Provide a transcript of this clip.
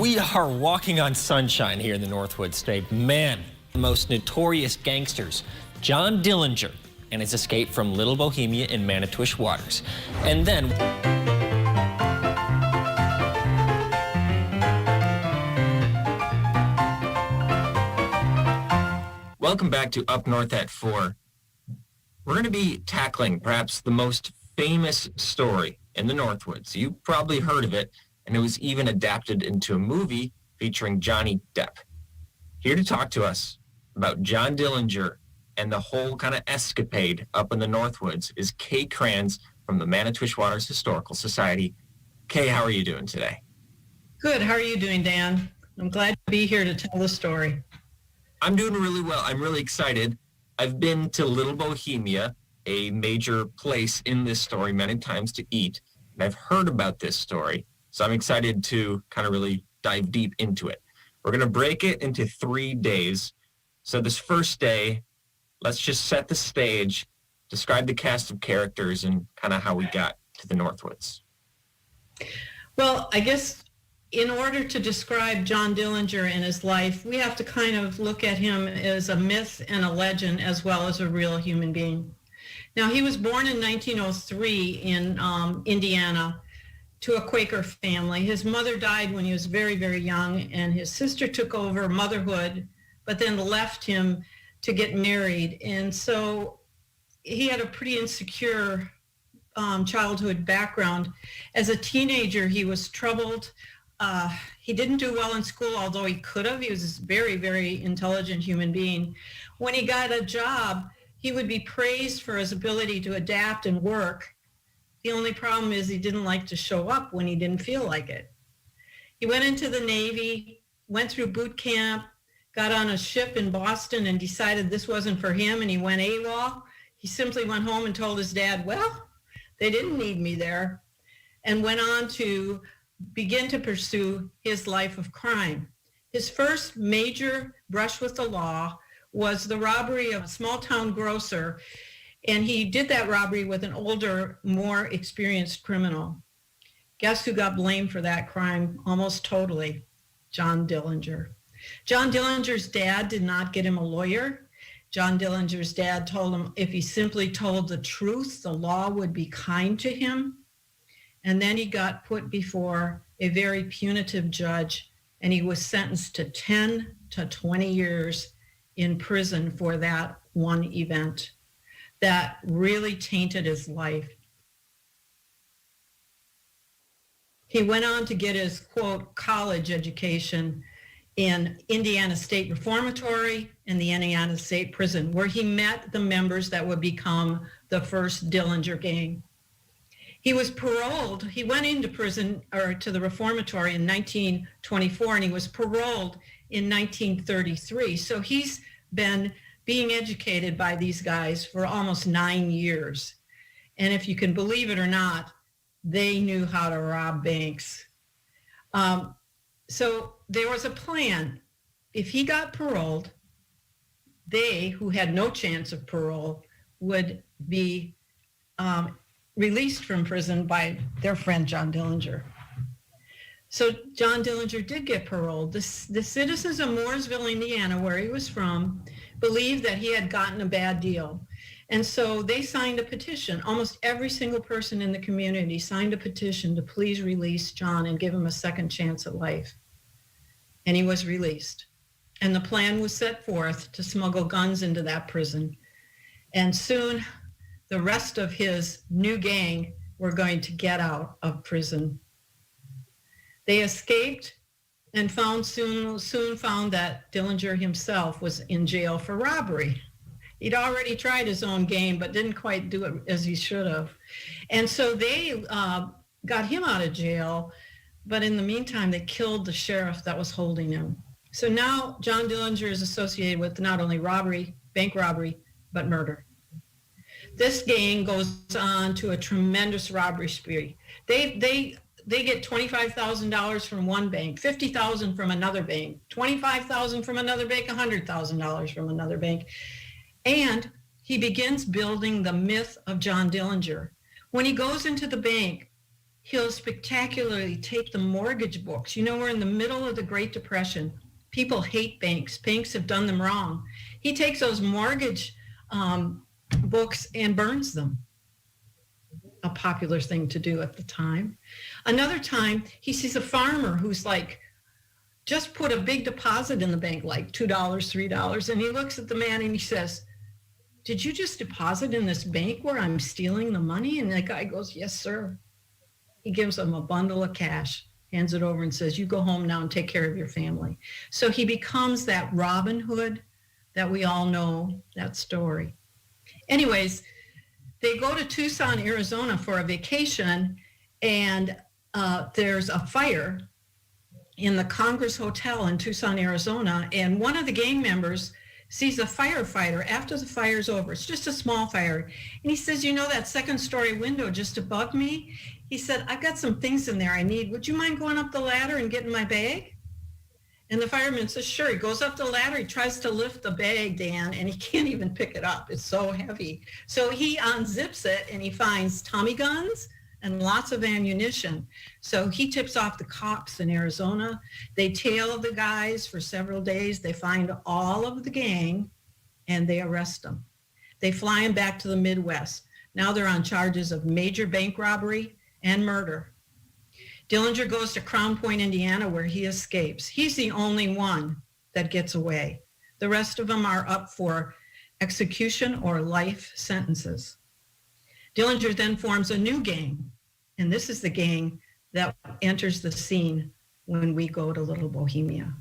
We are walking on sunshine here in the Northwoods state. Man, the most notorious gangsters, John Dillinger and his escape from Little Bohemia in Manitowish Waters. And then welcome back to Up North at 4. We're going to be tackling perhaps the most famous story in the Northwoods. You've probably heard of it, and it was even adapted into a movie featuring Johnny Depp. Here to talk to us about John Dillinger and the whole kind of escapade up in the Northwoods is Kay Kranz from the Manitowish Waters Historical Society. Kay, how are you doing today? Good. How are you doing, Dan? I'm glad to be here to tell the story. I'm doing really well. I'm really excited. I've been to Little Bohemia, a major place in this story, many times to eat, and I've heard about this story. So I'm excited to kind of really dive deep into it. We're going to break it into 3 days. So this first day, let's just set the stage, describe the cast of characters, and kind of how we got to the Northwoods. Well, I guess in order to describe John Dillinger and his life, we have to kind of look at him as a myth and a legend as well as a real human being. Now, he was born in 1903 in Indiana, to a Quaker family. His mother died when he was very, very young, and his sister took over motherhood, but then left him to get married. And so he had a pretty insecure childhood background. As a teenager, he was troubled. He didn't do well in school, although he could have. He was a very, very intelligent human being. When he got a job, he would be praised for his ability to adapt and work. The only problem is he didn't like to show up when he didn't feel like it. He went into the Navy, went through boot camp, got on a ship in Boston and decided this wasn't for him, and he went AWOL. He simply went home and told his dad, well, they didn't need me there, and went on to begin to pursue his life of crime. His first major brush with the law was the robbery of a small-town grocer, and he did that robbery with an older, more experienced criminal. Guess who got blamed for that crime almost totally? John Dillinger. John Dillinger's dad did not get him a lawyer. John Dillinger's dad told him if he simply told the truth, the law would be kind to him. And then he got put before a very punitive judge, and he was sentenced to 10 to 20 years in prison for that one event. That really tainted his life. He went on to get his, quote, college education in Indiana State Reformatory and the Indiana State Prison, where he met the members that would become the first Dillinger Gang. He was paroled. He went into prison or to the reformatory in 1924, and he was paroled in 1933. So he's been being educated by these guys for almost 9 years. And if you can believe it or not, they knew how to rob banks. So there was a plan. If he got paroled, they, who had no chance of parole, would be released from prison by their friend John Dillinger. So John Dillinger did get paroled. The citizens of Mooresville, Indiana, where he was from, believed that he had gotten a bad deal. And so they signed a petition. Almost every single person in the community signed a petition to please release John and give him a second chance at life. And he was released. And the plan was set forth to smuggle guns into that prison. And soon the rest of his new gang were going to get out of prison. They escaped and soon found that Dillinger himself was in jail for robbery. He'd already tried his own game, but didn't quite do it as he should have. And so they got him out of jail, but in the meantime, they killed the sheriff that was holding him. So now John Dillinger is associated with not only robbery, bank robbery, but murder. This gang goes on to a tremendous robbery spree. They get $25,000 from one bank, $50,000 from another bank, $25,000 from another bank, $100,000 from another bank. And he begins building the myth of John Dillinger. When he goes into the bank, He'll spectacularly take the mortgage books. You know, we're in the middle of the Great Depression. People hate banks. Banks have done them wrong. He takes those mortgage books and burns them. A popular thing to do at the time. Another time, he sees a farmer who's like, just put a big deposit in the bank, like $2, $3. And he looks at the man and he says, did you just deposit in this bank where I'm stealing the money? And the guy goes, yes, sir. He gives him a bundle of cash, hands it over and says, you go home now and take care of your family. So he becomes that Robin Hood that we all know, that story. Anyways, they go to Tucson, Arizona for a vacation, and there's a fire in the Congress Hotel in Tucson, Arizona, and one of the gang members sees a firefighter after the fire's over. It's just a small fire. And he says, you know that second story window just above me? He said, I've got some things in there I need. Would you mind going up the ladder and getting my bag? And the fireman says, sure. He goes up the ladder. He tries to lift the bag, Dan, and he can't even pick it up. It's so heavy. So he unzips it and he finds Tommy guns and lots of ammunition. So he tips off the cops in Arizona. They tail the guys for several days. They find all of the gang and they arrest them. They fly them back to the Midwest. Now they're on charges of major bank robbery and murder. Dillinger goes to Crown Point, Indiana, where he escapes. He's the only one that gets away. The rest of them are up for execution or life sentences. Dillinger then forms a new gang, and this is the gang that enters the scene when we go to Little Bohemia.